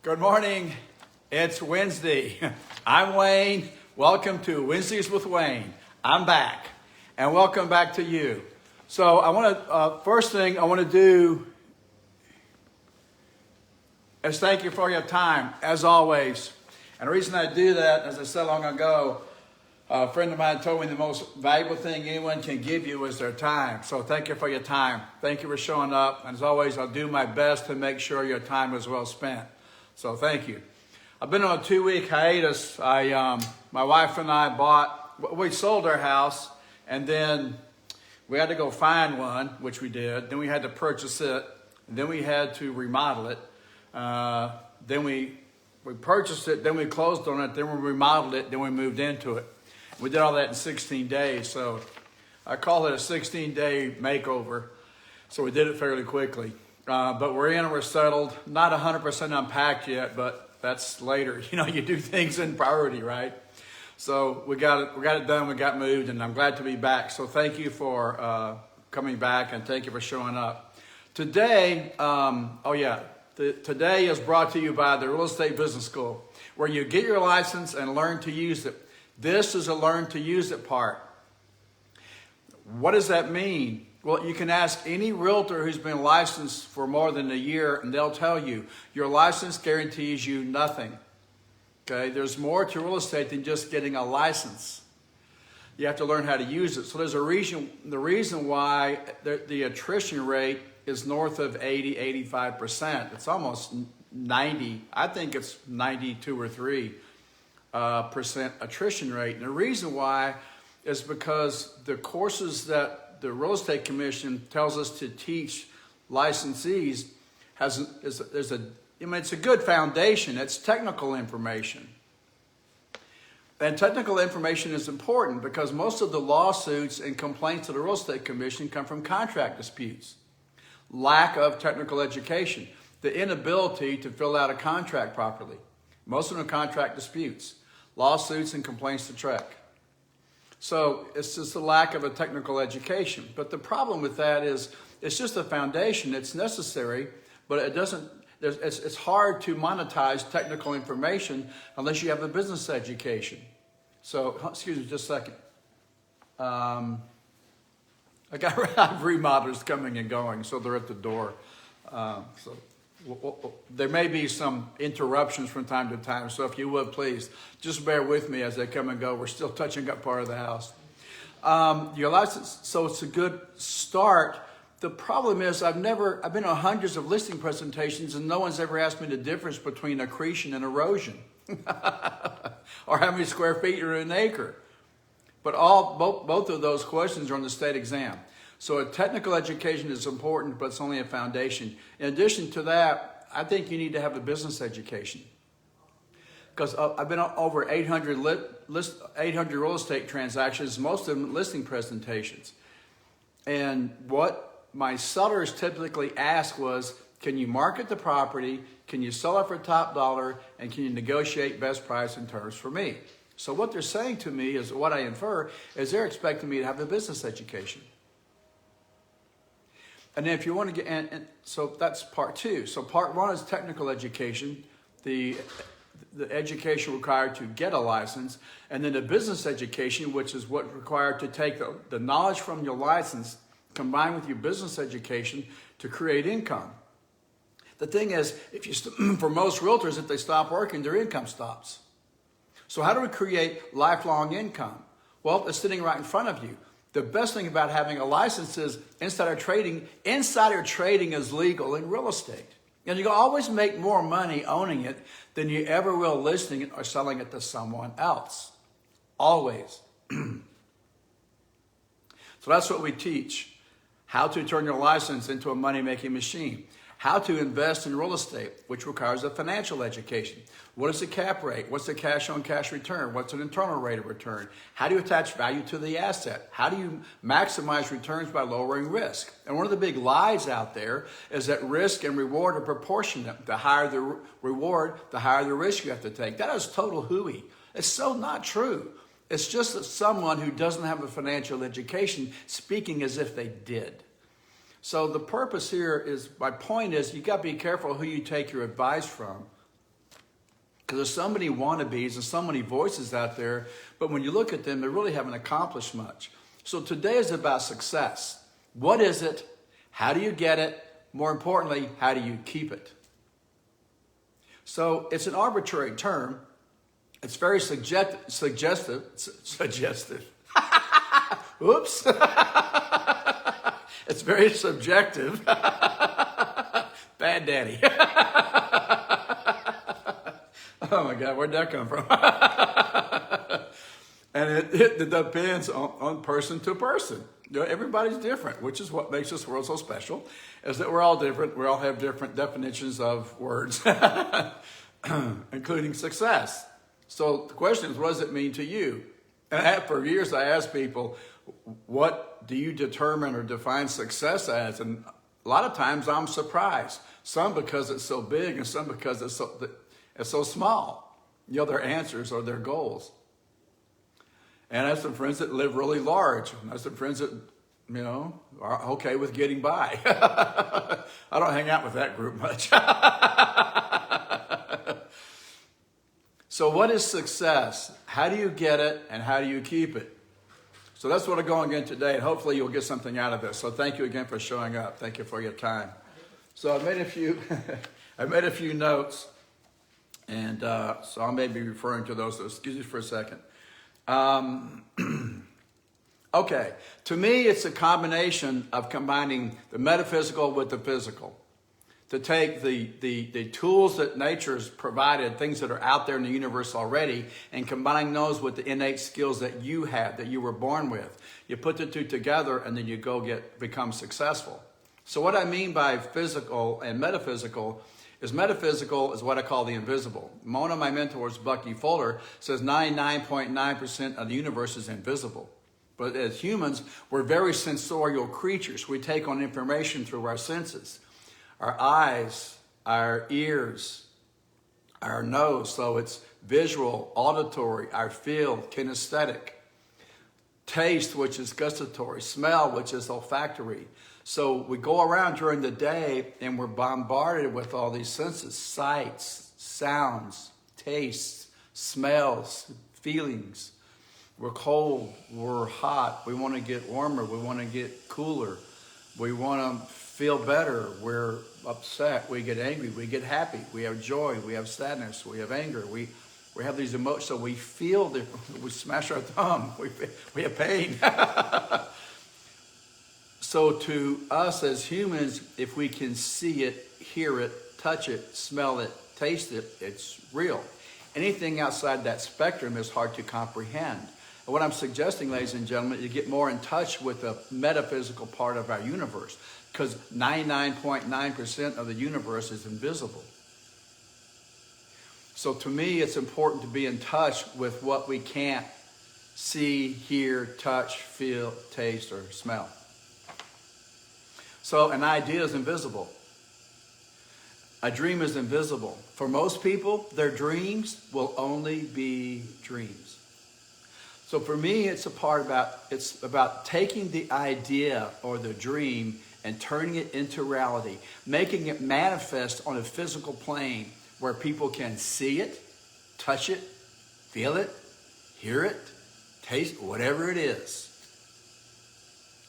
Good morning. It's Wednesday. I'm Wayne. Welcome to Wednesdays with Wayne. I'm back. And welcome back to you. So I want to, first thing I want to do is thank you for your time, as always. And the reason I do that, as I said long ago, a friend of mine told me the most valuable thing anyone can give you is their time. So thank you for your time. Thank you for showing up. And as always, I'll do my best to make sure your time is well spent. So thank you. I've been on a 2-week hiatus. My wife and I we sold our house, and then we had to go find one, which we did. Then we had to purchase it. And then we had to remodel it. Then we purchased it. Then we closed on it. Then we remodeled it. Then we moved into it. We did all that in 16 days. So I call it a 16-day makeover. So we did it fairly quickly. But we're in and we're settled. Not 100% unpacked yet, but that's later. You know, you do things in priority, right? So we got it done. We got moved, and I'm glad to be back. So thank you for coming back, and thank you for showing up. Today, today is brought to you by the Real Estate Business School, where you get your license and learn to use it. This is a learn to use it part. What does that mean? Well, you can ask any realtor who's been licensed for more than a year, and they'll tell you your license guarantees you nothing. Okay, there's more to real estate than just getting a license. You have to learn how to use it. So there's a reason. The reason why the attrition rate is north of 80, 85%. It's almost 90. I think it's 92 or 3% attrition rate. And the reason why is because the courses that the Real Estate Commission tells us to teach licensees it's a good foundation. It's technical information. And technical information is important because most of the lawsuits and complaints to the Real Estate Commission come from contract disputes. Lack of technical education, the inability to fill out a contract properly. Most of them are contract disputes, lawsuits and complaints to TREC. So it's just a lack of a technical education. But the problem with that is it's just a foundation. It's necessary, but it doesn't. It's hard to monetize technical information unless you have a business education. So excuse me just a second. I have remodelers coming and going, so they're at the door. There may be some interruptions from time to time, so if you would please just bear with me as they come and go. We're still touching up part of the house. Your license, so it's a good start. The problem is I've been on hundreds of listing presentations and no one's ever asked me the difference between accretion and erosion or how many square feet are in an acre. But both of those questions are on the state exam. So a technical education is important, but it's only a foundation. In addition to that, I think you need to have a business education. Because I've been on over 800 real estate transactions, most of them listing presentations. And what my sellers typically ask was, can you market the property, can you sell it for top dollar, and can you negotiate best price and terms for me? So what they're saying to me is, what I infer, is they're expecting me to have a business education. And then if you want to get, and so that's part two. So part one is technical education, the education required to get a license, and then the business education, which is what required to take the knowledge from your license, combined with your business education to create income. The thing is, for most realtors, if they stop working, their income stops. So how do we create lifelong income? Well, it's sitting right in front of you. The best thing about having a license is insider trading is legal in real estate. And you can always make more money owning it than you ever will listing it or selling it to someone else. Always. So that's what we teach. How to turn your license into a money-making machine. How to invest in real estate, which requires a financial education. What is the cap rate? What's the cash-on-cash return? What's an internal rate of return? How do you attach value to the asset? How do you maximize returns by lowering risk? And one of the big lies out there is that risk and reward are proportionate. The higher the reward, the higher the risk you have to take. That is total hooey. It's so not true. It's just that someone who doesn't have a financial education speaking as if they did. So the purpose here is, my point is, you got to be careful who you take your advice from. Because there's so many wannabes and so many voices out there, but when you look at them, they really haven't accomplished much. So today is about success. What is it? How do you get it? More importantly, how do you keep it? So it's an arbitrary term. It's very suggestive. Oops. It's very subjective. Bad daddy. Oh my God, where'd that come from? And it depends on person to person. You know, everybody's different, which is what makes this world so special, is that we're all different. We all have different definitions of words, including success. So the question is, what does it mean to you? And for years I asked people, what do you determine or define success as? And a lot of times I'm surprised. Some because it's so big and some because it's so small. You know, their answers or their goals. And I have some friends that live really large. And I have some friends that, you know, are okay with getting by. I don't hang out with that group much. So what is success? How do you get it and how do you keep it? So that's what I'm going into today, and hopefully you'll get something out of this. So thank you again for showing up. Thank you for your time. So I made a few notes, and so I may be referring to those. So excuse me for a second. Okay, to me, it's a combination of combining the metaphysical with the physical. To take the tools that nature's provided, things that are out there in the universe already, and combining those with the innate skills that you have, that you were born with. You put the two together and then you become successful. So what I mean by physical and metaphysical is what I call the invisible. One of my mentors, Bucky Fuller, says 99.9% of the universe is invisible. But as humans, we're very sensorial creatures. We take on information through our senses. Our eyes, our ears, our nose, so it's visual, auditory, our feel, kinesthetic. Taste, which is gustatory. Smell, which is olfactory. So we go around during the day and we're bombarded with all these senses, sights, sounds, tastes, smells, feelings. We're cold, we're hot, we want to get warmer, we want to get cooler, we want to feel better, we're upset, we get angry, we get happy, we have joy, we have sadness, we have anger, we have these emotions, so we feel, we smash our thumb, we have pain. So to us as humans, if we can see it, hear it, touch it, smell it, taste it, it's real. Anything outside that spectrum is hard to comprehend. And what I'm suggesting, ladies and gentlemen, is to get more in touch with the metaphysical part of our universe, because 99.9% of the universe is invisible. So to me, it's important to be in touch with what we can't see, hear, touch, feel, taste, or smell. So an idea is invisible. A dream is invisible. For most people, their dreams will only be dreams. So for me, it's about taking the idea or the dream and turning it into reality, making it manifest on a physical plane where people can see it, touch it, feel it, hear it, taste, whatever it is.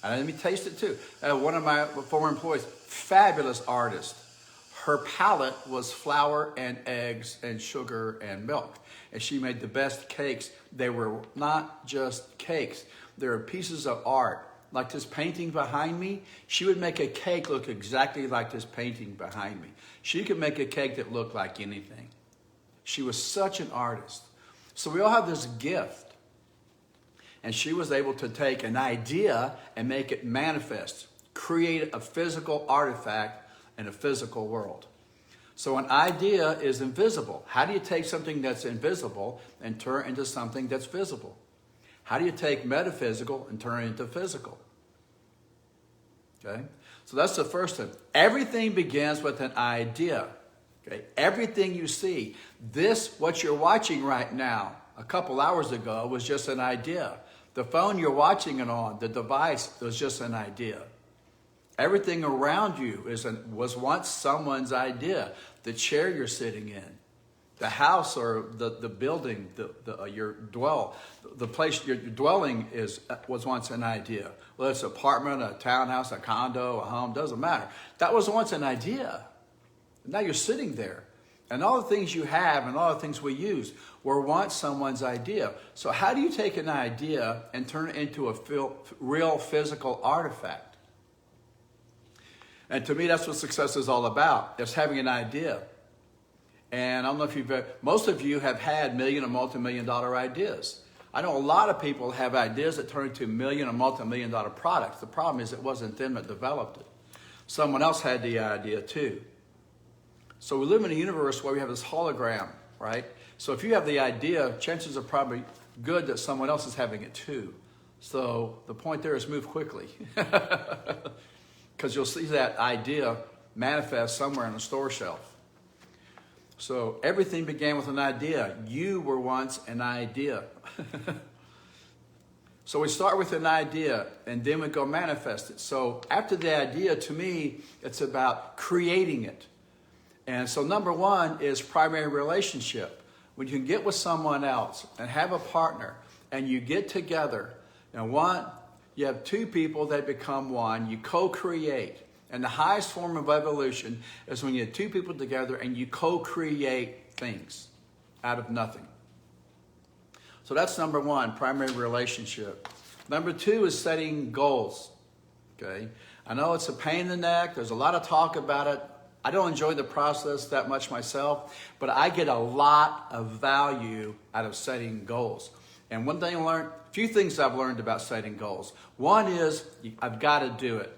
And let me taste it too. One of my former employees, fabulous artist. Her palette was flour and eggs and sugar and milk. And she made the best cakes. They were not just cakes. They were pieces of art. Like this painting behind me, she would make a cake look exactly like this painting behind me. She could make a cake that looked like anything. She was such an artist. So we all have this gift. And she was able to take an idea and make it manifest, create a physical artifact in a physical world. So an idea is invisible. How do you take something that's invisible and turn it into something that's visible? How do you take metaphysical and turn it into physical? Okay? So that's the first thing. Everything begins with an idea. Okay? Everything you see. What you're watching right now, a couple hours ago, was just an idea. The phone you're watching it on, the device, was just an idea. Everything around you was once someone's idea. The chair you're sitting in, The house or the building, the place you're dwelling was once an idea. Whether it's an apartment, a townhouse, a condo, a home, doesn't matter. That was once an idea. Now you're sitting there. And all the things you have and all the things we use were once someone's idea. So how do you take an idea and turn it into a real physical artifact? And to me, that's what success is all about. It's having an idea. And I don't know if most of you have had million or multi-million dollar ideas. I know a lot of people have ideas that turn into million or multi-million dollar products. The problem is it wasn't them that developed it. Someone else had the idea too. So we live in a universe where we have this hologram, right? So if you have the idea, chances are probably good that someone else is having it too. So the point there is move quickly. Because you'll see that idea manifest somewhere on a store shelf. So everything began with an idea. You were once an idea. So we start with an idea and then we go manifest it. So after the idea, to me, it's about creating it. And so number one is primary relationship. When you can get with someone else and have a partner and you get together, and you have two people that become one, you co-create. And the highest form of evolution is when you have two people together and you co-create things out of nothing. So that's number one, primary relationship. Number two is setting goals. Okay, I know it's a pain in the neck. There's a lot of talk about it. I don't enjoy the process that much myself, but I get a lot of value out of setting goals. And one thing few things I've learned about setting goals. One is I've got to do it.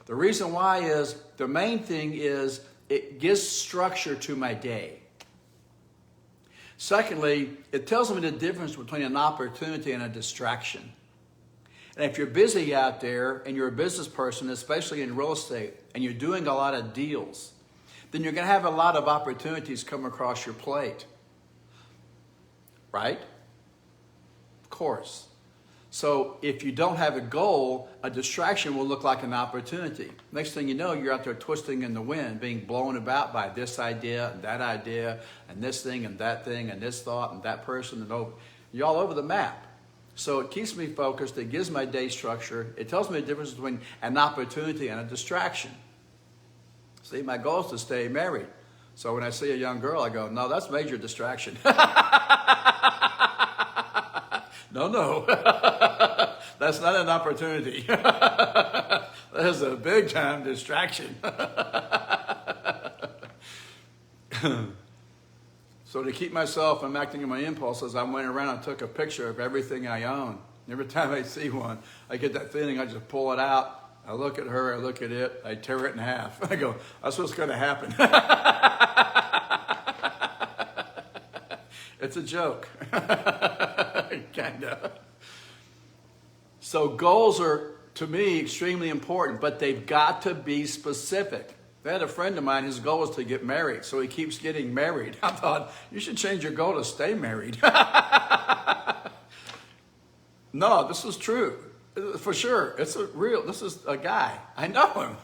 The reason why is, the main thing is it gives structure to my day. Secondly, it tells me the difference between an opportunity and a distraction. And if you're busy out there and you're a business person, especially in real estate, and you're doing a lot of deals, then you're going to have a lot of opportunities come across your plate. Right? Of course. So if you don't have a goal, a distraction will look like an opportunity. Next thing you know, you're out there twisting in the wind, being blown about by this idea and this thing and that thing and this thought and that person. And you're all over the map. So it keeps me focused. It gives my day structure. It tells me the difference between an opportunity and a distraction. See, my goal is to stay married. So when I see a young girl, I go, no, that's major distraction. No. That's not an opportunity. That is a big time distraction. So to keep myself from acting on my impulses, I went around and took a picture of everything I own. Every time I see one, I get that feeling, I just pull it out. I look at her, I look at it, I tear it in half. I go, that's what's going to happen. It's a joke. Kind of. So goals are, to me, extremely important, but they've got to be specific. I had a friend of mine, his goal was to get married, so he keeps getting married. I thought, you should change your goal to stay married. No, this is true. For sure. This is a guy. I know him.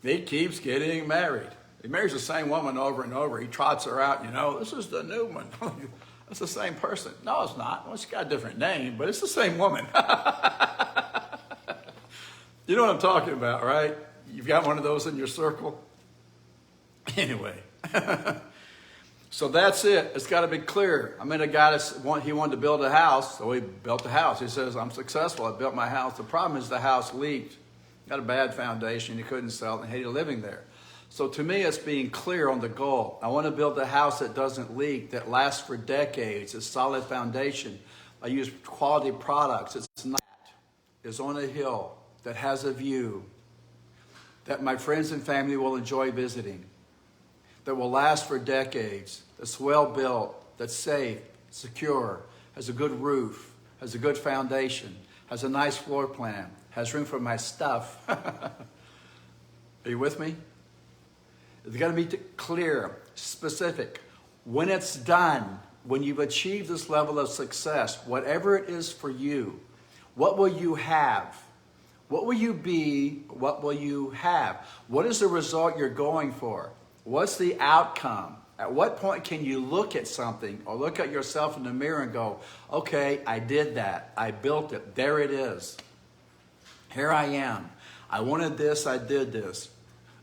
He keeps getting married. He marries the same woman over and over. He trots her out, this is the new one. It's the same person. No, it's not. Well, she's got a different name, but it's the same woman. You know what I'm talking about, right? You've got one of those in your circle. Anyway. So that's it. It's got to be clear. I met a guy he wanted to build a house, so he built a house. He says, I'm successful. I built my house. The problem is the house leaked. Got a bad foundation. He couldn't sell it and hated living there. So to me, it's being clear on the goal. I want to build a house that doesn't leak, that lasts for decades, a solid foundation. I use quality products. It's on a hill that has a view that my friends and family will enjoy visiting, that will last for decades, that's well built, that's safe, secure, has a good roof, has a good foundation, has a nice floor plan, has room for my stuff. Are you with me? It's got to be clear, specific. When it's done, when you've achieved this level of success, whatever it is for you, what will you have? What will you be? What will you have? What is the result you're going for? What's the outcome? At what point can you look at something or look at yourself in the mirror and go, okay, I did that. I built it. There it is. Here I am. I wanted this. I did this.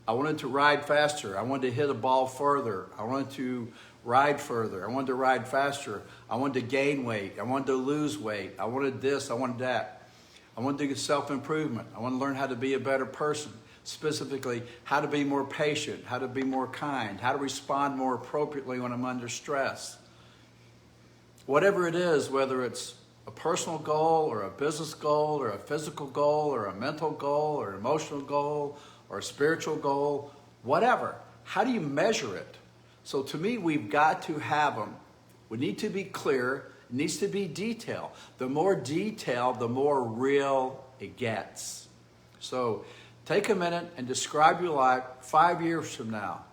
I wanted to ride faster. I wanted to hit a ball further. I wanted to ride further. I wanted to ride faster. I wanted to gain weight. I wanted to lose weight. I wanted this. I wanted that. I wanted to get self-improvement. I wanted to learn how to be a better person. Specifically, how to be more patient, how to be more kind, how to respond more appropriately when I'm under stress. Whatever it is, whether it's a personal goal or a business goal or a physical goal or a mental goal or an emotional goal or a spiritual goal, whatever. How do you measure it? So to me, we've got to have them. We need to be clear. It needs to be detailed. The more detailed, the more real it gets. So take a minute and describe your life 5 years from now.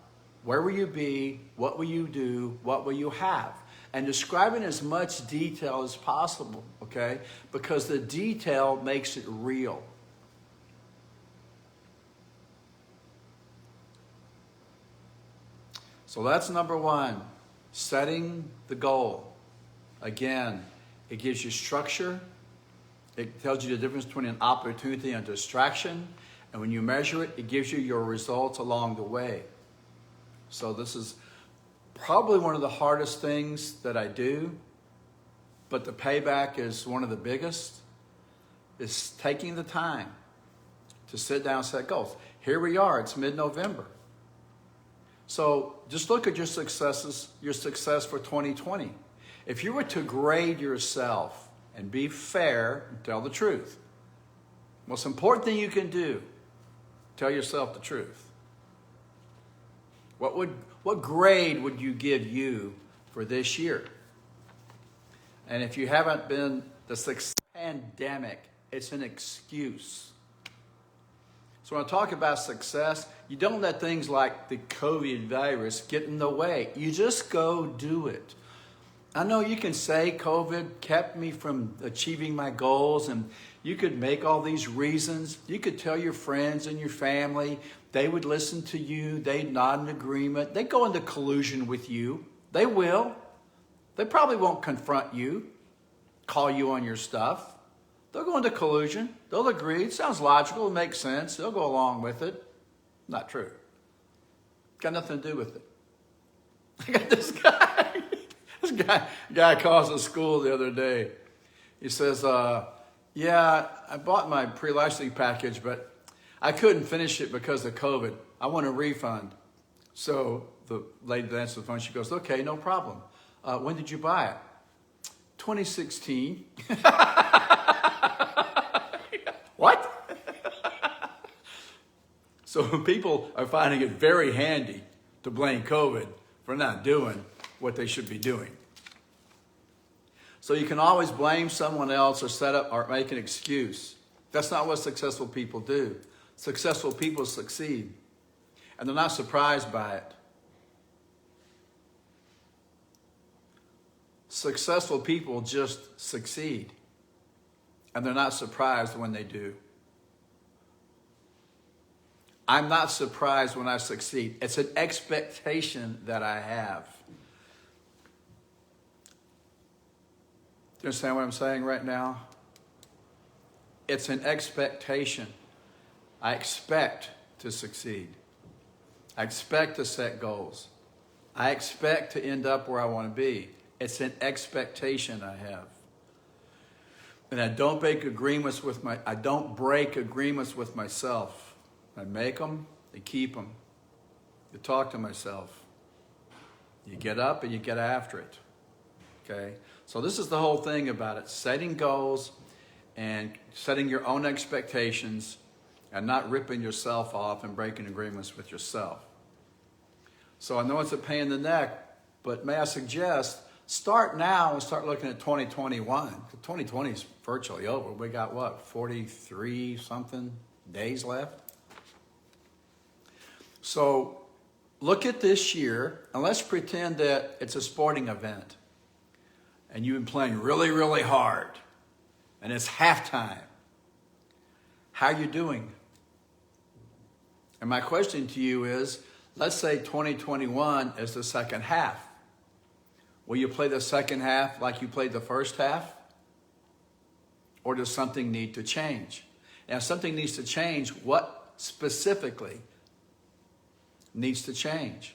Where will you be? What will you do? What will you have? And describe in as much detail as possible, okay? Because the detail makes it real. So that's number one, setting the goal. Again, it gives you structure. It tells you the difference between an opportunity and a distraction. And when you measure it, it gives you your results along the way. So this is probably one of the hardest things that I do, but the payback is one of the biggest, is taking the time to sit down and set goals. Here we are, it's mid-November. So just look at your successes, your success for 2020. If you were to grade yourself and be fair and tell the truth, most important thing you can do, tell yourself the truth. What grade would you give you for this year? And if you haven't been, the pandemic, it's an excuse. So when I talk about success, you don't let things like the COVID virus get in the way. You just go do it. I know you can say COVID kept me from achieving my goals, and you could make all these reasons. You could tell your friends and your family. They would listen to you. They'd nod in agreement. They'd go into collusion with you. They will. They probably won't confront you, call you on your stuff. They'll go into collusion. They'll agree. It sounds logical. It makes sense. They'll go along with it. Not true. Got nothing to do with it. I got this guy. This guy calls the school the other day. He says, yeah, I bought my pre-licensing package, but I couldn't finish it because of COVID. I want a refund. So the lady that answers the phone, she goes, okay, no problem. When did you buy it? 2016. What? So people are finding it very handy to blame COVID for not doing what they should be doing. So you can always blame someone else or set up or make an excuse. That's not what successful people do. Successful people succeed, and they're not surprised by it. Successful people just succeed, and they're not surprised when they do. I'm not surprised when I succeed. It's an expectation that I have. Do you understand what I'm saying right now? It's an expectation. I expect to succeed. I expect to set goals. I expect to end up where I want to be. It's an expectation I have. And I don't break agreements with myself. I make them, I keep them. I talk to myself. You get up and you get after it. Okay? So this is the whole thing about it. Setting goals and setting your own expectations and not ripping yourself off and breaking agreements with yourself. So I know it's a pain in the neck, but may I suggest, start now and start looking at 2021. 2020 is virtually over. We got what, 43 something days left? So look at this year and let's pretend that it's a sporting event and you've been playing really, really hard and it's halftime. How are you doing? And my question to you is, Let's say 2021 is the second half. Will you play the second half like you played the first half? Or does something need to change? Now, if something needs to change, what specifically needs to change?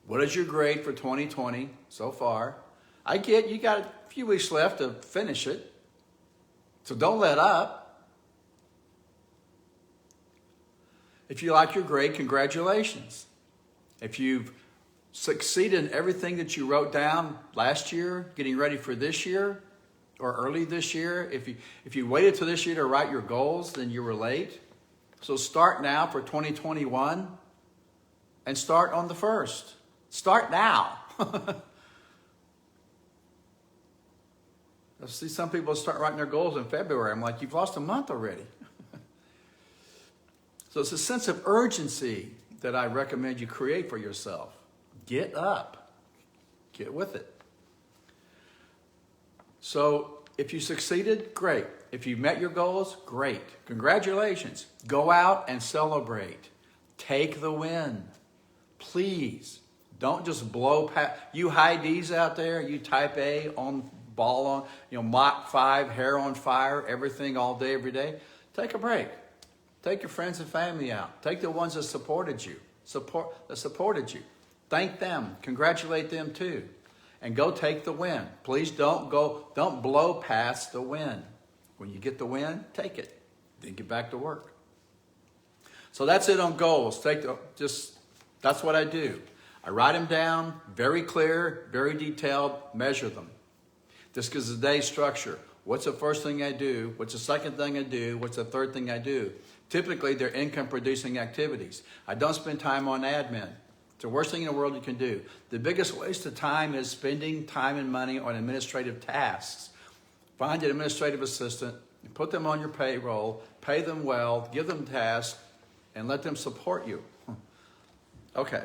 What is your grade for 2020 so far? I get you got a few weeks left to finish it. So don't let up. If you like your grade, congratulations. If you've succeeded in everything that you wrote down last year, getting ready for this year, or early this year, if you waited till this year to write your goals, then you were late. So start now for 2021 and start on the 1st. Start now. I see some people start writing their goals in February. I'm like, you've lost a month already. So it's a sense of urgency that I recommend you create for yourself. Get up. Get with it. So if you succeeded, great. If you met your goals, great. Congratulations. Go out and celebrate. Take the win. Please. Don't just blow past. You high D's out there, you type A on ball on, Mach 5, hair on fire, everything all day, every day. Take a break. Take your friends and family out. Take the ones that supported you. Thank them. Congratulate them too. And go take the win. Please don't blow past the win. When you get the win, take it. Then get back to work. So that's it on goals. That's what I do. I write them down, very clear, very detailed, measure them. This gives the day structure. What's the first thing I do? What's the second thing I do? What's the third thing I do? Typically, they're income-producing activities. I don't spend time on admin. It's the worst thing in the world you can do. The biggest waste of time is spending time and money on administrative tasks. Find an administrative assistant, put them on your payroll, pay them well, give them tasks, and let them support you. Okay,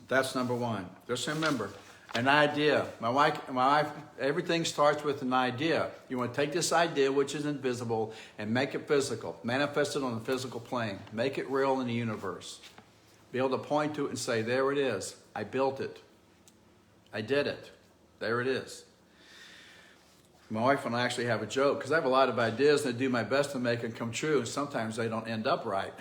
that's number one. Just remember, an idea. My wife, everything starts with an idea. You want to take this idea, which is invisible, and make it physical. Manifest it on the physical plane. Make it real in the universe. Be able to point to it and say, there it is. I built it. I did it. There it is. My wife and I actually have a joke, because I have a lot of ideas and I do my best to make them come true, and sometimes they don't end up right.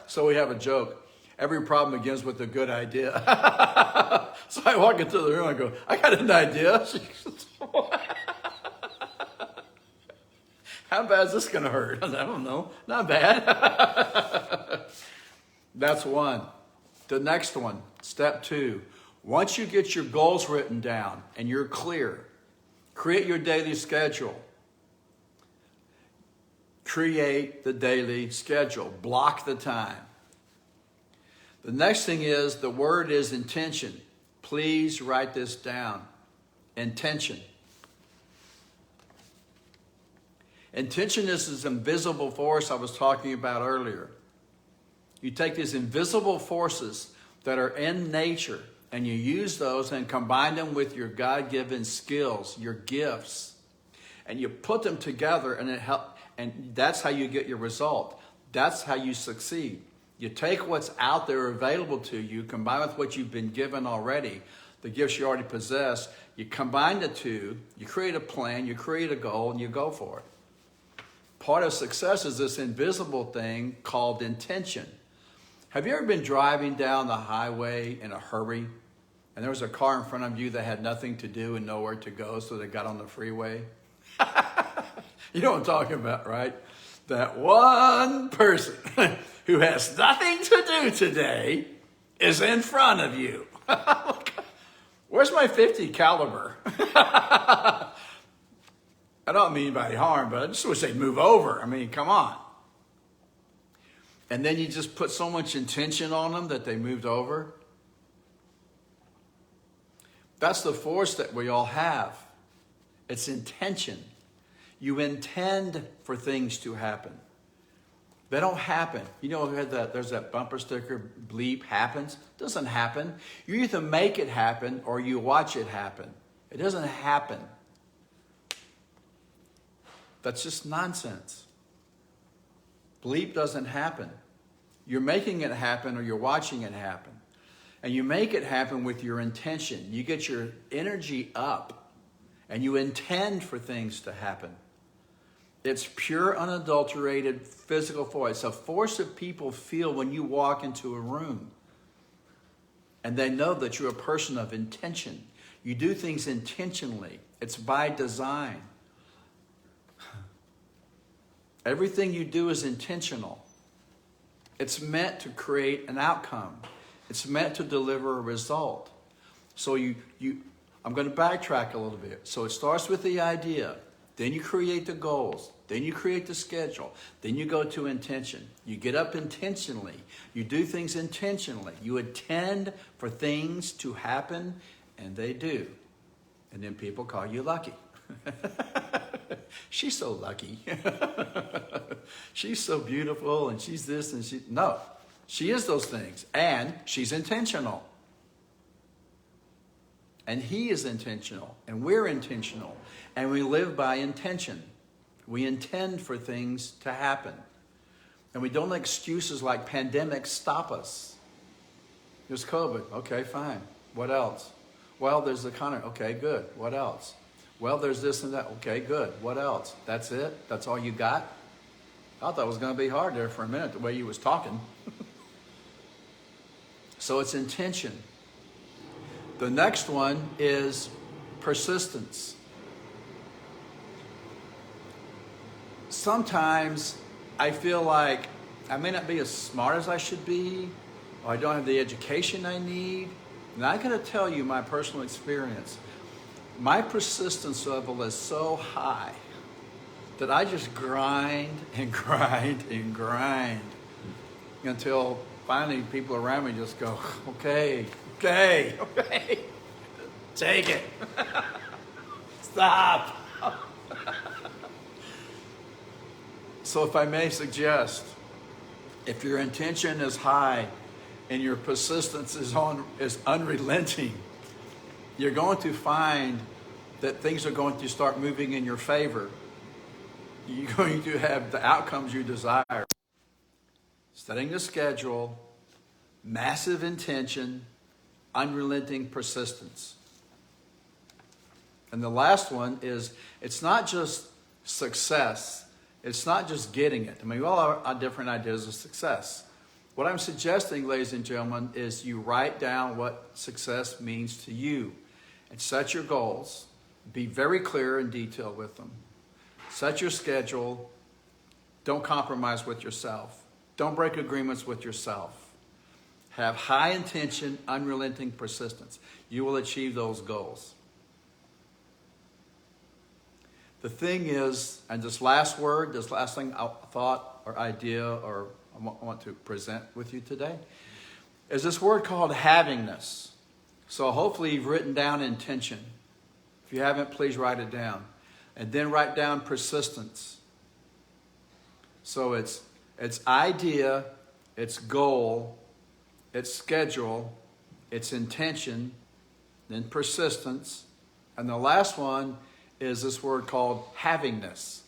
So we have a joke. Every problem begins with a good idea. So I walk into the room and go, I got an idea. She goes, how bad is this going to hurt? I don't know. Not bad. That's one. The next one, step 2. Once you get your goals written down and you're clear, create your daily schedule. Create the daily schedule. Block the time. The next thing is, the word is intention. Please write this down. Intention. Intention is this invisible force I was talking about earlier. You take these invisible forces that are in nature and you use those and combine them with your God-given skills, your gifts, and you put them together, and that's how you get your result. That's how you succeed. You take what's out there available to you, combine with what you've been given already, the gifts you already possess, you combine the two, you create a plan, you create a goal, and you go for it. Part of success is this invisible thing called intention. Have you ever been driving down the highway in a hurry, and there was a car in front of you that had nothing to do and nowhere to go, so they got on the freeway? You know what I'm talking about, right? That one person who has nothing to do today is in front of you. Where's my .50 caliber? I don't mean by harm, but I just wish they'd move over. I mean, come on. And then you just put so much intention on them that they moved over. That's the force that we all have. It's intention. You intend for things to happen. They don't happen. You know, there's that bumper sticker, bleep, happens. It doesn't happen. You either make it happen or you watch it happen. It doesn't happen. That's just nonsense. Bleep doesn't happen. You're making it happen or you're watching it happen. And you make it happen with your intention. You get your energy up and you intend for things to happen. It's pure, unadulterated physical force. It's a force that people feel when you walk into a room. And they know that you're a person of intention. You do things intentionally. It's by design. Everything you do is intentional. It's meant to create an outcome. It's meant to deliver a result. So I'm going to backtrack a little bit. So it starts with the idea. Then you create the goals. Then you create the schedule. Then you go to intention. You get up intentionally. You do things intentionally. You intend for things to happen, and they do. And then people call you lucky. She's so lucky. She's so beautiful, and she's this, and she... No, she is those things, and she's intentional. And he is intentional, and we're intentional, and we live by intention. We intend for things to happen. And we don't let excuses like pandemics stop us. There's COVID. Okay, fine. What else? Well, there's the economy. Okay, good. What else? Well, there's this and that. Okay, good. What else? That's it? That's all you got? I thought it was going to be hard there for a minute, the way you was talking. So it's intention. The next one is persistence. Sometimes I feel like I may not be as smart as I should be, or I don't have the education I need. And I gotta tell you my personal experience. My persistence level is so high that I just grind and grind and grind until finally people around me just go, okay, take it. Stop. So if I may suggest, if your intention is high and your persistence is unrelenting, you're going to find that things are going to start moving in your favor. You're going to have the outcomes you desire. Setting the schedule, massive intention, unrelenting persistence. And the last one is, it's not just success. It's not just getting it. I mean, we all have different ideas of success. What I'm suggesting, ladies and gentlemen, is you write down what success means to you and set your goals. Be very clear and detailed with them. Set your schedule. Don't compromise with yourself. Don't break agreements with yourself. Have high intention, unrelenting persistence. You will achieve those goals. The thing is, and this last thing I thought or idea or I want to present with you today, is this word called havingness. So hopefully you've written down intention. If you haven't, please write it down. And then write down persistence. So it's idea, it's goal, it's schedule, it's intention, then persistence. And the last one is this word called havingness.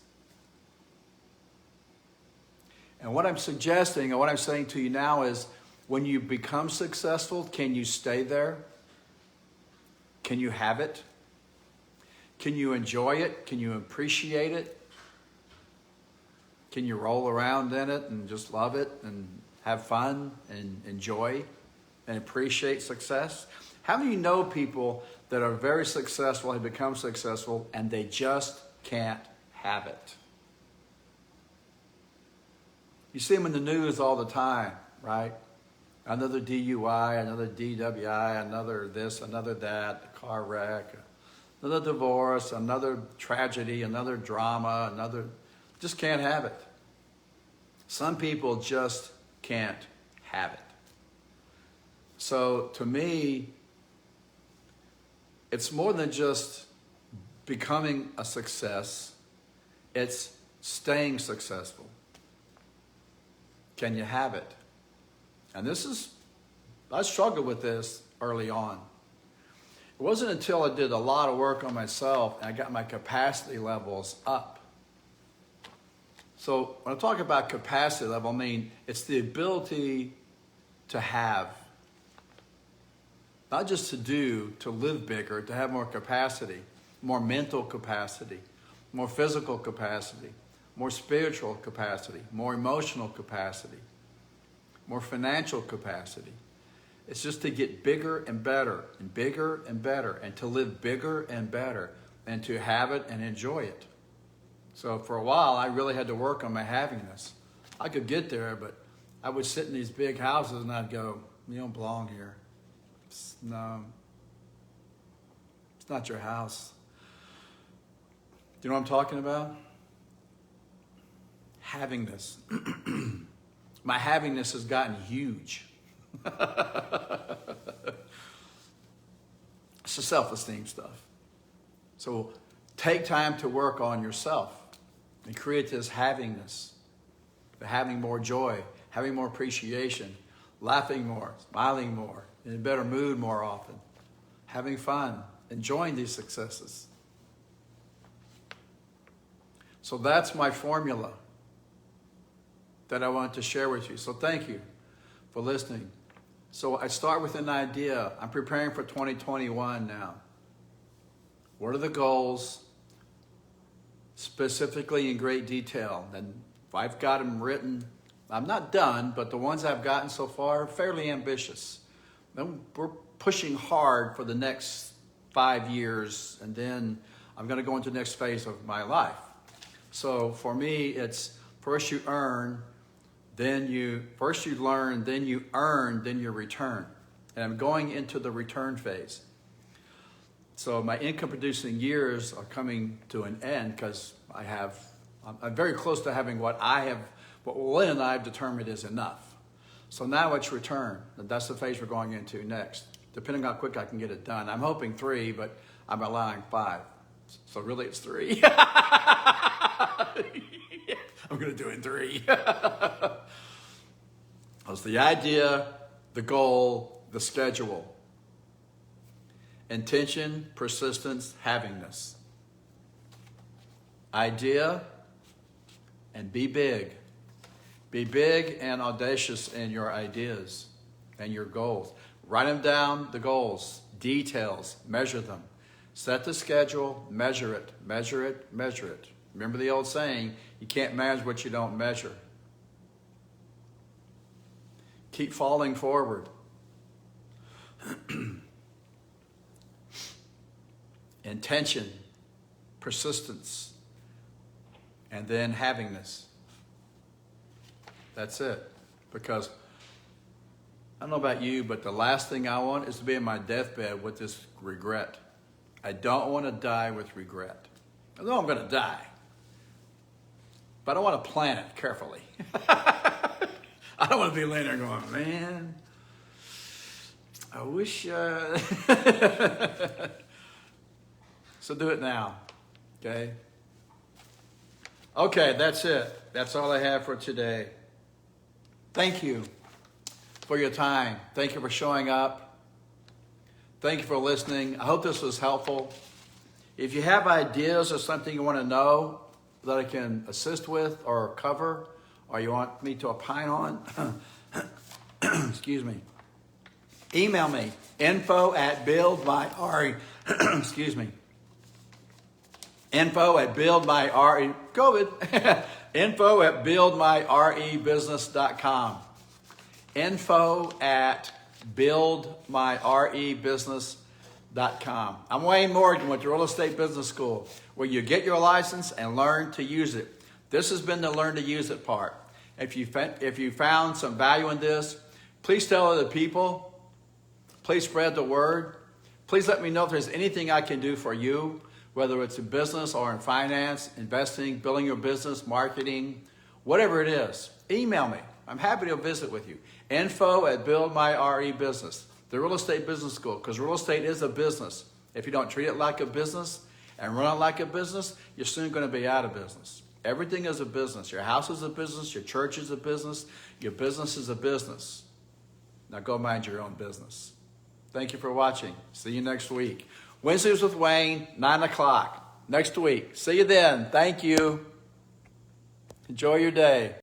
And what I'm suggesting, and what I'm saying to you now is, when you become successful, can you stay there? Can you have it? Can you enjoy it? Can you appreciate it? Can you roll around in it and just love it and have fun and enjoy and appreciate success? How many of you know people that are very successful, have become successful, and they just can't have it? You see them in the news all the time, right? Another DUI, another DWI, another this, another that, a car wreck, another divorce, another tragedy, another drama, just can't have it. Some people just can't have it. So to me, it's more than just becoming a success, it's staying successful. Can you have it? And I struggled with this early on. It wasn't until I did a lot of work on myself and I got my capacity levels up. So when I talk about capacity level, I mean, it's the ability to have, not just to do, to live bigger, to have more capacity, more mental capacity, more physical capacity, more spiritual capacity, more emotional capacity, more financial capacity. It's just to get bigger and better and bigger and better and to live bigger and better and to have it and enjoy it. So for a while, I really had to work on my havingness. I could get there, but I would sit in these big houses and I'd go, you don't belong here. No, it's not your house. Do you know what I'm talking about? Havingness. My havingness has gotten huge. It's the self-esteem stuff. So take time to work on yourself and create this havingness, having more joy, having more appreciation, laughing more, smiling more, in a better mood more often, having fun, enjoying these successes. So that's my formula that I want to share with you. So thank you for listening. So I start with an idea. I'm preparing for 2021 now. What are the goals? Specifically in great detail. And if I've got them written, I'm not done, but the ones I've gotten so far are fairly ambitious. Then we're pushing hard for the next 5 years, and then I'm going to go into the next phase of my life. So for me, it's first you earn, first you learn, then you earn, then you return. And I'm going into the return phase. So my income producing years are coming to an end because I'm very close to having what Lynn and I have determined is enough. So now it's return. That's the phase we're going into next. Depending on how quick I can get it done. I'm hoping 3, but I'm allowing 5. So really it's 3. I'm going to do it in 3. That's the idea, the goal, the schedule. Intention, persistence, havingness. Idea, and be big. Be big and audacious in your ideas and your goals. Write them down, the goals, details, measure them. Set the schedule, measure it, measure it, measure it. Remember the old saying, you can't manage what you don't measure. Keep falling forward. Intention, persistence, and then havingness. That's it. Because I don't know about you, but the last thing I want is to be in my deathbed with this regret. I don't want to die with regret. I know I'm going to die, but I want to plan it carefully. I don't want to be laying there going, man, I wish... So do it now, okay? Okay, that's it. That's all I have for today. Thank you for your time. Thank you for showing up. Thank you for listening. I hope this was helpful. If you have ideas or something you want to know that I can assist with or cover, or you want me to opine on, excuse me, email me, info@buildmyre, excuse me, info@buildmyre, COVID, info@buildmyrebusiness.com. info@buildmyrebusiness.com. I'm Wayne Morgan with the Real Estate Business School, where you get your license and learn to use it. This has been the learn to use it part. If you found some value in this, please tell other people. Please spread the word. Please let me know if there's anything I can do for you, whether it's in business or in finance, investing, building your business, marketing, whatever it is. Email me. I'm happy to visit with you. info@buildmyrebusiness, the Real Estate Business School, because real estate is a business. If you don't treat it like a business and run it like a business, you're soon going to be out of business. Everything is a business. Your house is a business. Your church is a business. Your business is a business. Now go mind your own business. Thank you for watching. See you next week. Wednesdays with Wayne, 9 o'clock. Next week. See you then. Thank you. Enjoy your day.